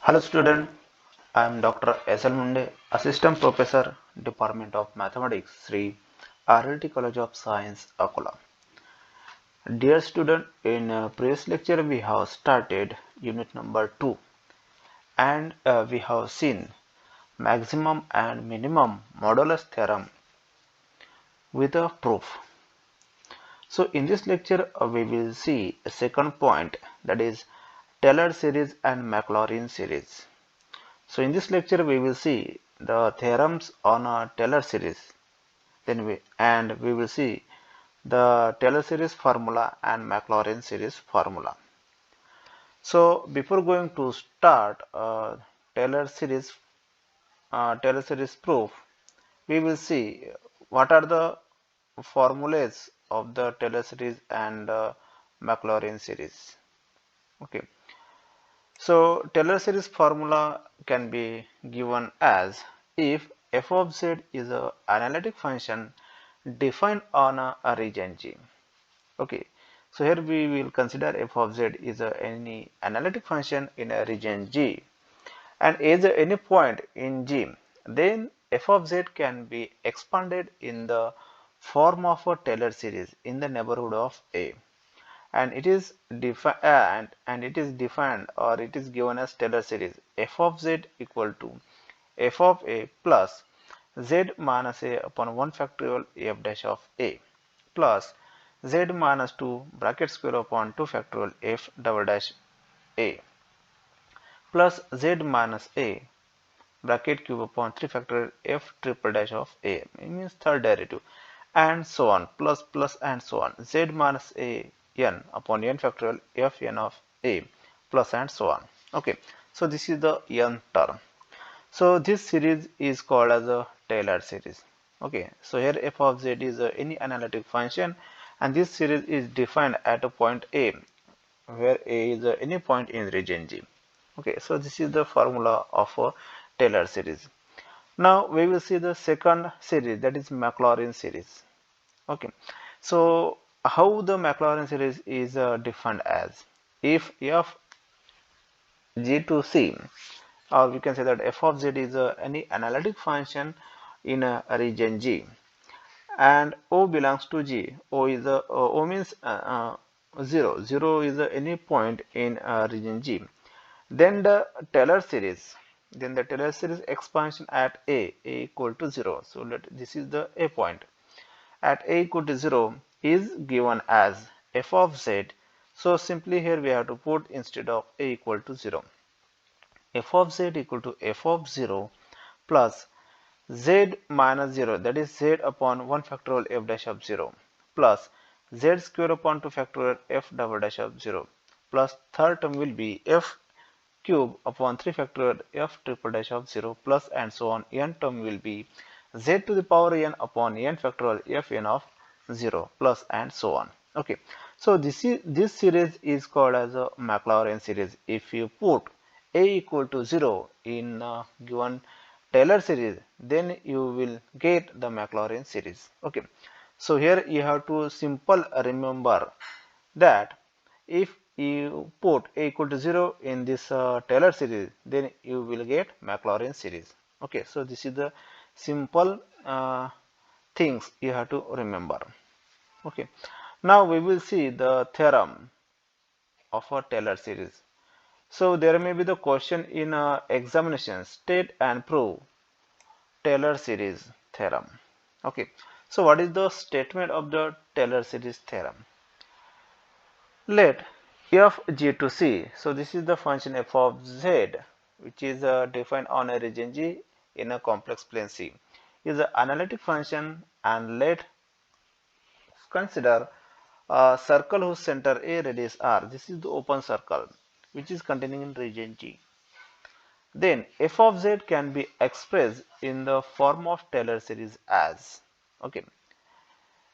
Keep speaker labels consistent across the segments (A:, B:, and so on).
A: Hello student, I am Dr. S. L. Munde, Assistant Professor, Department of Mathematics, Sri RLT College of Science, Akola. Dear student, in previous lecture we have started unit number 2 and we have seen maximum and minimum modulus theorem with a proof. So in this lecture we will see a second point, that is Taylor series and Maclaurin series. So in this lecture we will see the theorems on a Taylor series. We will see the Taylor series formula and Maclaurin series formula. So before going to start Taylor series Taylor series proof, we will see what are the formulas of the Taylor series and Maclaurin series. Okay. So Taylor series formula can be given as if f of z is an analytic function defined on a region G. Okay, so here we will consider f of z is any analytic function in a region G and is any point in G, then f of z can be expanded in the form of a Taylor series in the neighborhood of A, and it is defined or it is given as Taylor series f of z equal to f of a plus z minus a upon 1 factorial f dash of a plus z minus 2 bracket square upon 2 factorial f double dash a plus z minus a bracket cube upon 3 factorial f triple dash of a, it means third derivative, and so on, plus and so on, z minus a n upon n factorial f n of a plus and so on. Okay, so this is the n term. So this series is called as a Taylor series. Okay, so here f of z is any analytic function and this series is defined at a point A, where A is any point in region G. Okay, so this is the formula of a Taylor series. Now we will see the second series, that is Maclaurin series. Okay, so how the Maclaurin series is defined as if f g to c, or we can say that f of z is any analytic function in a region G and O belongs to G. O is O means 0. 0 is any point in region G. Then the Taylor series. Then the Taylor series expansion at A equal to 0. So this is the A point. At A equal to 0 is given as f of z. So simply here we have to put instead of A equal to 0. F of z equal to f of 0 plus z minus 0, that is z upon 1 factorial f dash of 0 plus z square upon 2 factorial f double dash of 0 plus third term will be f cube upon 3 factorial f triple dash of 0 plus and so on. N term will be z to the power n upon n factorial f n of 0 plus and so on. Okay, so this series is called as a Maclaurin series. If you put a equal to 0 in given Taylor series, then you will get the Maclaurin series. Okay, so here you have to simple remember that if you put a equal to 0 in this Taylor series, then you will get Maclaurin series. Okay, so this is the simple things you have to remember. Okay, now we will see the theorem of a Taylor series. So there may be the question in examination, state and prove Taylor series theorem. Okay, so what is the statement of the Taylor series theorem? Let f g to c, so this is the function f of z, which is defined on a region G in a complex plane C, is an analytic function, and let consider a circle whose center A radius r. This is the open circle which is containing in region G. Then f of z can be expressed in the form of Taylor series as, okay,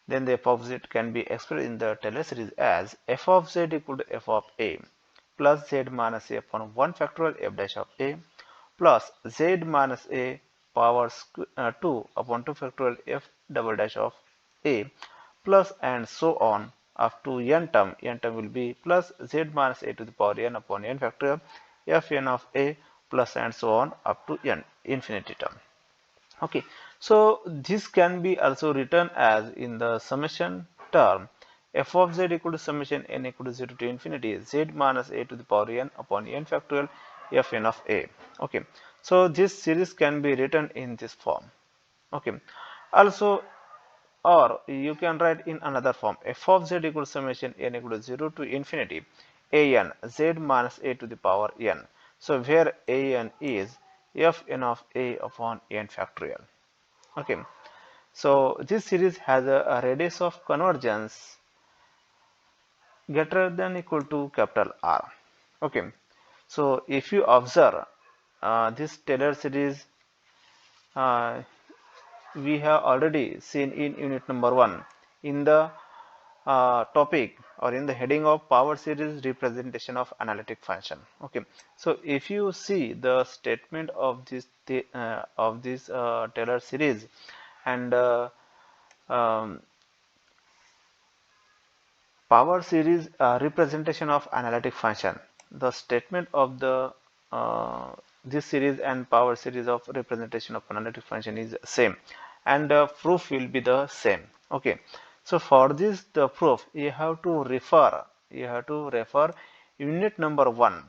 A: then the f of z can be expressed in the Taylor series as f of z equal to f of a plus z minus a upon 1 factorial f dash of a plus z minus a power 2 upon 2 factorial f double dash of a plus and so on up to n term will be plus z minus a to the power n upon n factorial f n of a plus and so on up to n infinity term. Okay, so this can be also written as in the summation term f of z equal to summation n equal to 0 to infinity z minus a to the power n upon n factorial f n of a. Okay, so this series can be written in this form. Okay, also, or you can write in another form f of z equal to summation n equal to 0 to infinity a n z minus a to the power n. So where a n is f n of a upon n factorial. Okay, so this series has a radius of convergence greater than equal to capital R. Okay, so if you observe this Taylor series, uh, we have already seen in unit number 1 in the topic or in the heading of power series representation of analytic function. Okay, so if you see the statement of this Taylor series and um, power series representation of analytic function, the statement of the this series and power series of representation of analytic function is same, and the proof will be the same. Okay, so for this the proof you have to refer unit number 1.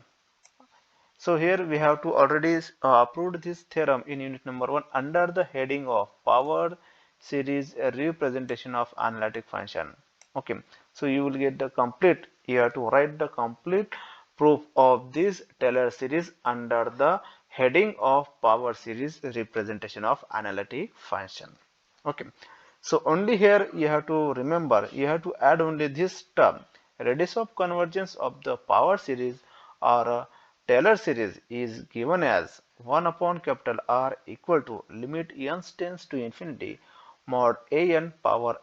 A: So here we have to already approved this theorem in unit number 1 under the heading of power series representation of analytic function. Okay, so you will get the complete, you have to write the complete proof of this Taylor series under the heading of power series representation of analytic function. Okay, so only here you have to remember, you have to add only this term, radius of convergence of the power series or Taylor series is given as 1 upon capital R equal to limit n tends to infinity mod a n power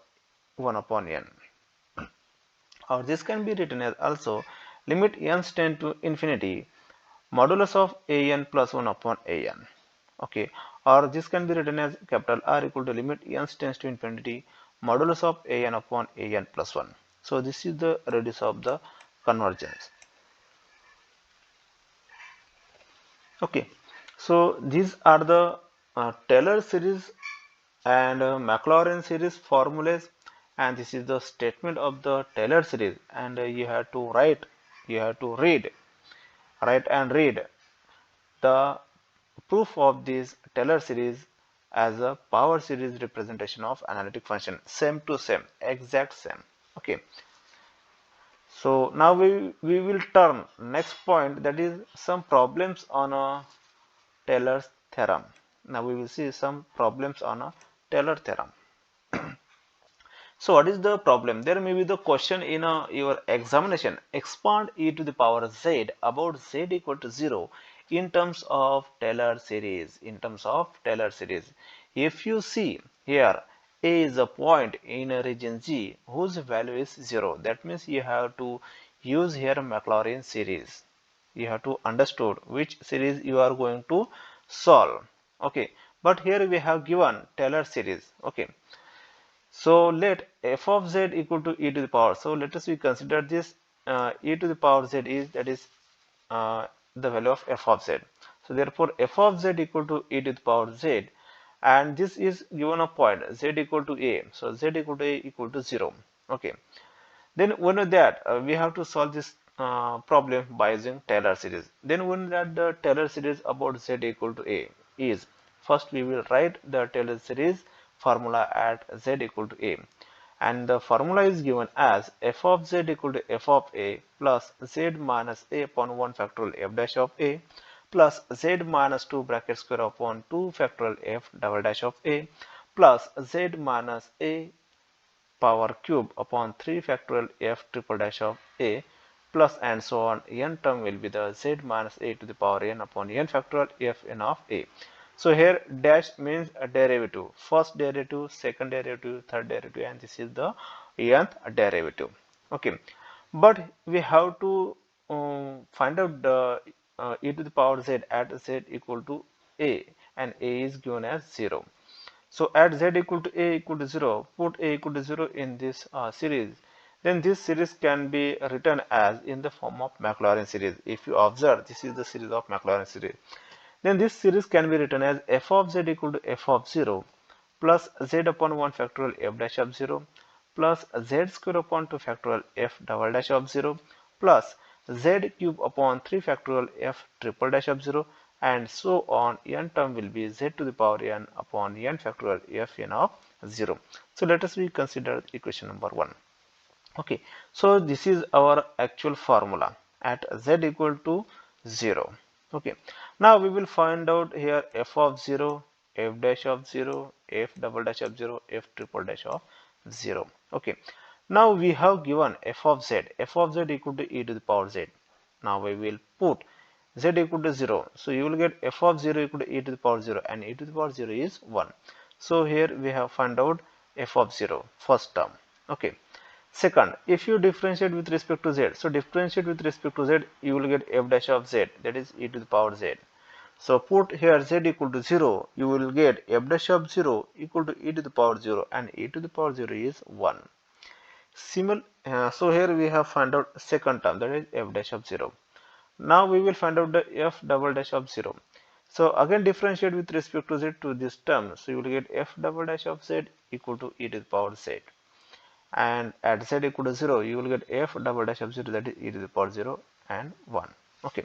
A: 1 upon n, or this can be written as also limit n tends to infinity modulus of a n plus 1 upon a n. Okay, or this can be written as capital R equal to limit n tends to infinity modulus of a n upon a n plus 1. So this is the radius of the convergence. Okay, so these are the Taylor series and Maclaurin series formulas, and this is the statement of the Taylor series, and you have to write, you have to write and read the proof of this Taylor series as a power series representation of analytic function, same to same, exact same. Okay, so now we will turn next point, that is some problems on a Taylor's theorem. Now we will see some problems on a Taylor theorem. So what is the problem? There may be the question in your examination. Expand e to the power z about z equal to 0 in terms of Taylor series. In terms of Taylor series, if you see here, a is a point in a region G whose value is 0. That means you have to use here Maclaurin series. You have to understood which series you are going to solve. Okay, but here we have given Taylor series. Okay, so let f of z equal to e to the power. So let us we consider this e to the power z is, that is the value of f of z. So therefore f of z equal to e to the power z, and this is given a point z equal to a. So z equal to a equal to 0. Okay, then when that we have to solve this problem by using Taylor series. Then when that the Taylor series about z equal to a is, first we will write the Taylor series formula at z equal to a, and the formula is given as f of z equal to f of a plus z minus a upon 1 factorial f dash of a plus z minus 2 bracket square upon 2 factorial f double dash of a plus z minus a power cube upon 3 factorial f triple dash of a plus and so on. N term will be the z minus a to the power n upon n factorial f n of a. So here dash means a derivative, first derivative, second derivative, third derivative, and this is the nth derivative. Okay, but we have to find out the e to the power z at z equal to a, and a is given as 0. So at z equal to a equal to 0, put a equal to 0 in this series. Then this series can be written as in the form of Maclaurin series. If you observe, this is the series of Maclaurin series. then this series can be written as f of z equal to f of 0 plus z upon 1 factorial f dash of 0 plus z square upon 2 factorial f double dash of 0 plus z cube upon 3 factorial f triple dash of 0, and so on. N term will be z to the power n upon n factorial f n of 0. So let us consider equation number 1. Okay, so this is our actual formula at z equal to 0. Okay, now we will find out here f of 0, f dash of 0, f double dash of 0, f triple dash of 0. Okay, now we have given f of z equal to e to the power z. Now we will put z equal to 0, so you will get f of 0 equal to e to the power 0, and e to the power 0 is 1. So here we have found out f of 0, first term. Okay, second, if you differentiate with respect to z, so differentiate with respect to z, you will get f dash of z, that is e to the power z. So put here z equal to 0, you will get f dash of 0 equal to e to the power 0, and e to the power 0 is 1. So here we have found out second term, that is f dash of 0. Now we will find out the f double dash of 0. So again differentiate with respect to z to this term, so you will get f double dash of z equal to e to the power z. And at z equal to 0, you will get f double dash of 0, that is e to the power 0 and 1. Okay,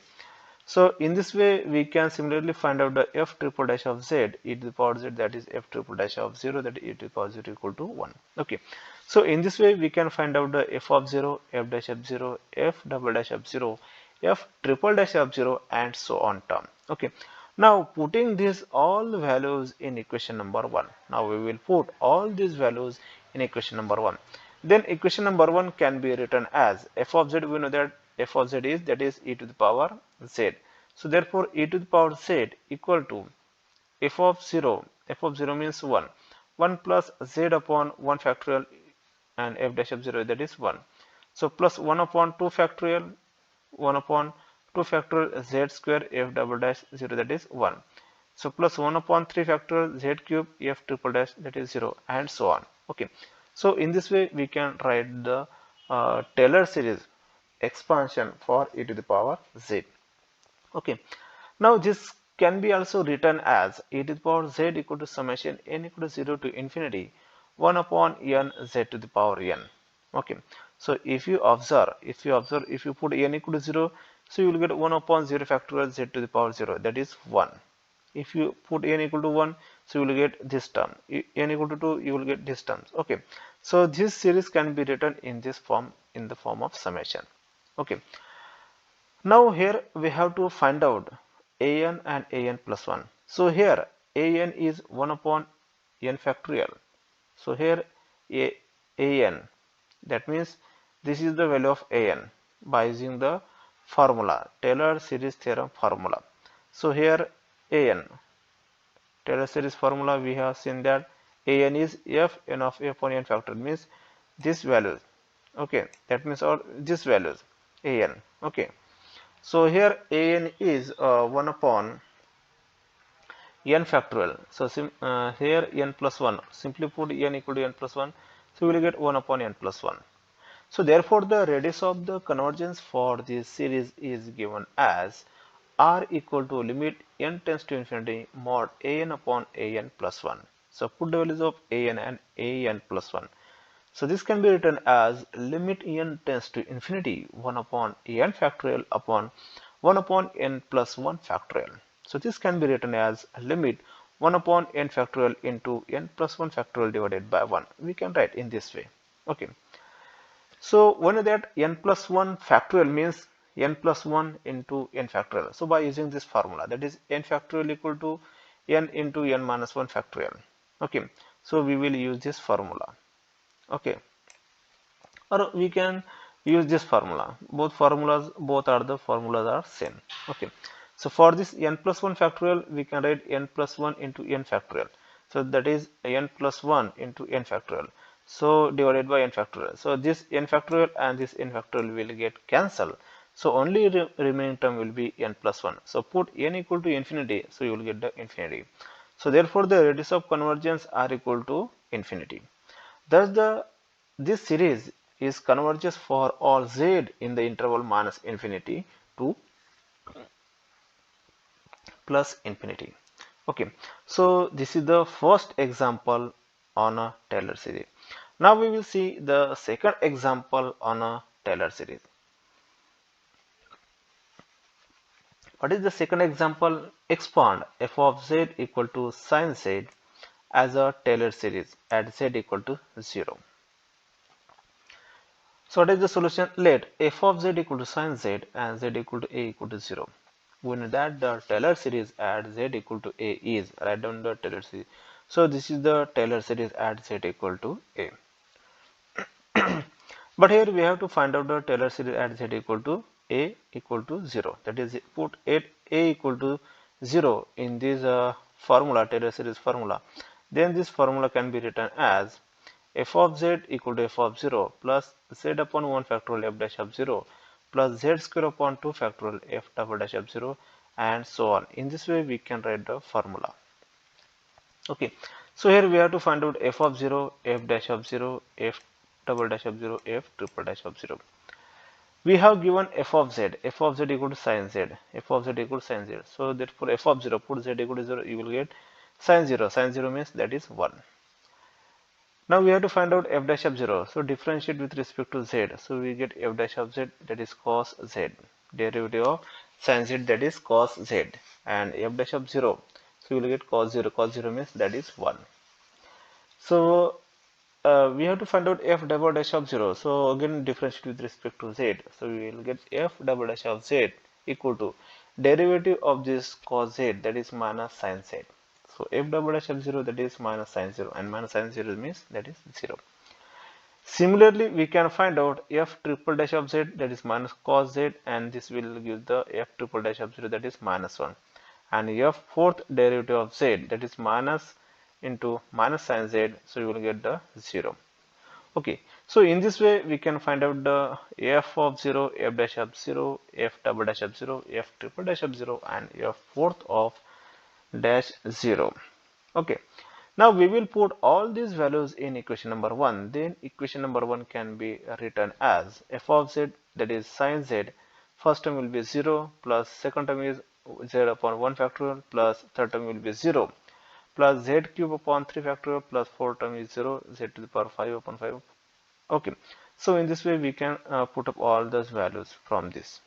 A: so in this way we can similarly find out the f triple dash of z e to the power z, that is f triple dash of 0, that is e to the power 0 equal to 1. Okay, so in this way we can find out the f of 0, f dash of 0, f double dash of 0, f triple dash of 0, and so on term. Okay, now putting these all values in equation number 1. Now we will put all these values in equation number 1. Then equation number 1 can be written as f of z, we know that f of z is, that is e to the power z. So therefore e to the power z equal to f of 0, means 1, 1 plus z upon 1 factorial and f dash of 0, that is 1. So plus 1 upon 2 factorial, 1 upon 2 factorial z square f double dash 0, that is 1. So plus 1 upon 3 factorial z cube f triple dash, that is 0, and so on. Okay, so in this way we can write the Taylor series expansion for e to the power z. Okay, now this can be also written as e to the power z equal to summation n equal to 0 to infinity 1 upon n z to the power n. Okay, so if you observe, if you put n equal to 0, so you will get 1 upon 0 factorial z to the power 0, that is 1. If you put n equal to 1, so you will get this term. N equal to 2, you will get this terms. Okay, so this series can be written in this form, in the form of summation. Okay, now here we have to find out an and an plus 1. So here an is 1 upon n factorial. So here an, that means this is the value of an by using the formula, Taylor series theorem formula. So here an, Taylor series formula, we have seen that an is f n of a upon n factorial, means this values. Okay, that means all this values an. Okay, so here an is 1 upon n factorial. So here n plus 1, simply put n equal to n plus 1, so we will get 1 upon n plus 1. So therefore the radius of the convergence for this series is given as r equal to limit n tends to infinity mod an upon an plus 1. So put the values of an and an plus 1. So this can be written as limit n tends to infinity 1 upon n factorial upon 1 upon n plus 1 factorial. So this can be written as limit 1 upon n factorial into n plus 1 factorial divided by 1. We can write in this way. Okay, so we know that n plus 1 factorial means n plus 1 into n factorial. So by using this formula, that is n factorial equal to n into n minus 1 factorial. Okay, so we will use this formula. Okay, or we can use this formula. Both are the formulas are same. Okay, so for this n plus 1 factorial, we can write n plus 1 into n factorial. So that is n plus 1 into n factorial, so divided by n factorial. So this n factorial and this n factorial will get cancelled, so only remaining term will be n plus 1. So put n equal to infinity, so you will get the infinity. So therefore the radius of convergence are equal to infinity. Thus this series is converges for all z in the interval minus infinity to plus infinity. Okay, so this is the first example on a Taylor series. Now we will see the second example on a Taylor series. What is the second example? Expand f of z equal to sin z as a Taylor series at z equal to 0. So what is the solution? Let f of z equal to sin z and z equal to a equal to 0. We know that the Taylor series at z equal to a is, write down the Taylor series. So this is the Taylor series at z equal to a. But here we have to find out the Taylor series at z equal to a equal to 0. That is, put a equal to 0 in this formula, Taylor series formula. Then this formula can be written as f of z equal to f of 0 plus z upon 1 factorial f dash of 0 plus z square upon 2 factorial f double dash of 0 and so on. In this way we can write the formula. Okay, so here we have to find out f of 0, f dash of 0, f double dash of 0, f triple dash of 0. We have given f of z equal to sin z, f of z equal to sin z. So therefore f of 0, put z equal to 0, you will get sin 0. Sin 0 means that is 1. Now we have to find out f dash of 0. So differentiate with respect to z. So we get f dash of z, that is cos z. Derivative of sin z, that is cos z. And f dash of 0. So you will get cos 0. Cos 0 means that is 1. So we have to find out f double dash of 0. So again differentiate with respect to z. So we will get f double dash of z equal to derivative of this cos z, that is minus sin z. So f double dash of 0, that is minus sin 0, and minus sin 0 means that is 0. Similarly, we can find out f triple dash of z, that is minus cos z, and this will give the f triple dash of 0, that is minus 1. And f fourth derivative of z, that is minus into minus sin z, so you will get the 0. Okay, so in this way we can find out the f of 0, f dash of 0, f double dash of 0, f triple dash of 0, and f fourth of dash 0. Okay, now we will put all these values in equation number 1. Then equation number 1 can be written as f of z, that is sin z. First term will be 0 plus second term is z upon 1 factorial plus third term will be 0 plus z cube upon 3 factorial plus fourth term is 0, z to the power 5 upon 5. Okay, so in this way we can put up all those values from this.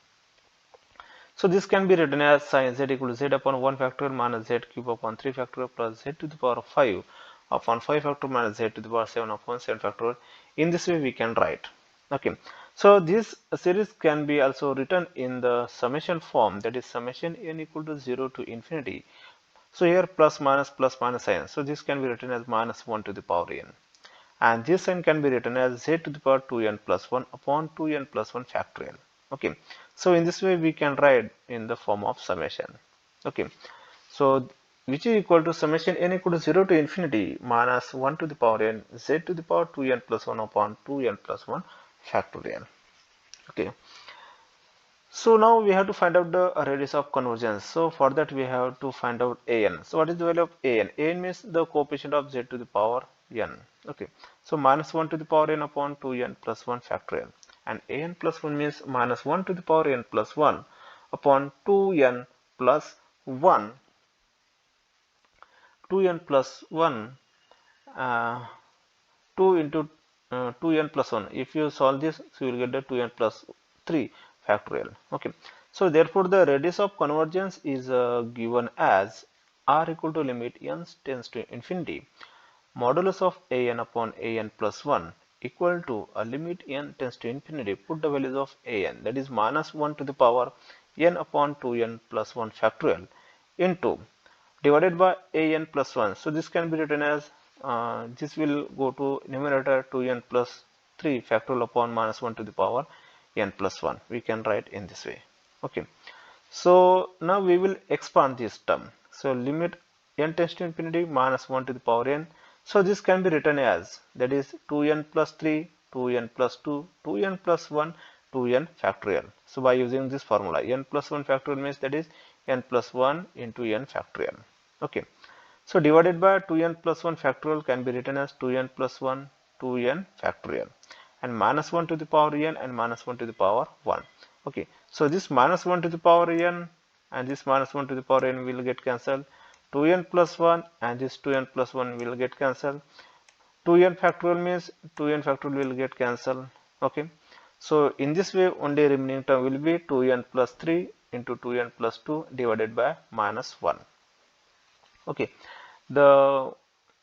A: So this can be written as sin z equal to z upon 1 factorial minus z cube upon 3 factorial plus z to the power 5 upon 5 factorial minus z to the power 7 upon 7 factorial. In this way we can write. Okay, so this series can be also written in the summation form, that is summation n equal to 0 to infinity. So here plus minus n. So this can be written as minus 1 to the power n. And this sign can be written as z to the power 2n plus 1 upon 2n plus 1 factorial. Okay, so in this way we can write in the form of summation. Okay, so which is equal to summation n equal to 0 to infinity minus 1 to the power n z to the power 2n plus 1 upon 2n plus 1 factorial. Okay, so now we have to find out the radius of convergence. So for that we have to find out an. So what is the value of an? An means the coefficient of z to the power n. Okay, so minus 1 to the power n upon 2n plus 1 factorial. And an plus 1 means minus 1 to the power n plus 1 upon 2n plus 1. 2n plus 1, 2 into 2n plus 1. If you solve this, so you will get the 2n plus 3 factorial. Okay, so therefore the radius of convergence is given as r equal to limit n tends to infinity modulus of an upon an plus 1 equal to a limit n tends to infinity, put the values of an, that is minus 1 to the power n upon 2n plus 1 factorial into divided by an plus 1. So this can be written as this will go to numerator 2n plus 3 factorial upon minus 1 to the power n plus 1. We can write in this way. Okay, so now we will expand this term. So limit n tends to infinity minus 1 to the power n. So this can be written as, that is 2n plus 3, 2n plus 2, 2n plus 1, 2n factorial. So by using this formula, n plus 1 factorial means that is n plus 1 into n factorial. Okay, so divided by 2n plus 1 factorial can be written as 2n plus 1, 2n factorial, and minus 1 to the power n and minus 1 to the power 1. Okay, so this minus 1 to the power n and this minus 1 to the power n will get cancelled. 2n plus 1 and this 2n plus 1 will get cancelled. 2n factorial means 2n factorial will get cancelled. Okay, so in this way only remaining term will be 2n plus 3 into 2n plus 2 divided by minus 1. Okay, the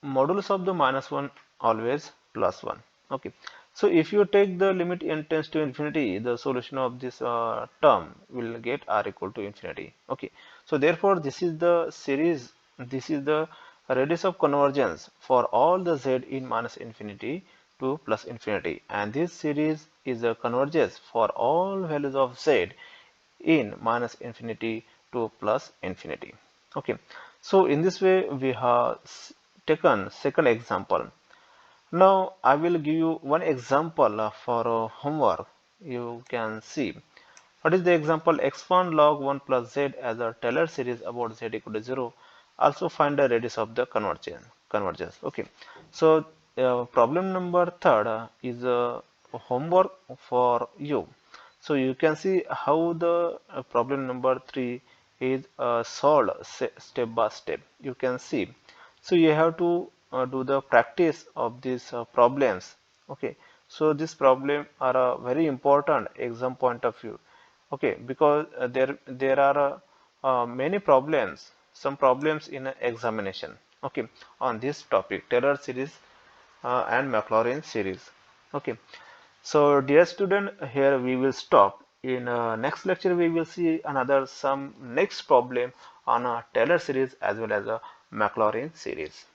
A: modulus of the minus 1 always plus 1. Okay, so if you take the limit n tends to infinity, the solution of this term will get r equal to infinity. Okay, so therefore this is the series, this is the radius of convergence for all the z in minus infinity to plus infinity, and this series is a converges for all values of z in minus infinity to plus infinity. Okay, so in this way we have taken second example. Now I will give you one example for homework. You can see what is the example. Expand log 1 plus z as a Taylor series about z equal to 0. Also find the radius of the convergence. Okay, so problem number third is homework for you. So you can see how the problem number 3 is solved step by step. You can see. So you have to do the practice of these problems. Okay. So this problem are very important exam point of view. Okay, because there are many problems, some problems in examination. Okay, on this topic, Taylor series and Maclaurin series. Okay. So dear student, here we will stop. In next lecture we will see another some next problem on a Taylor series as well as a Maclaurin series.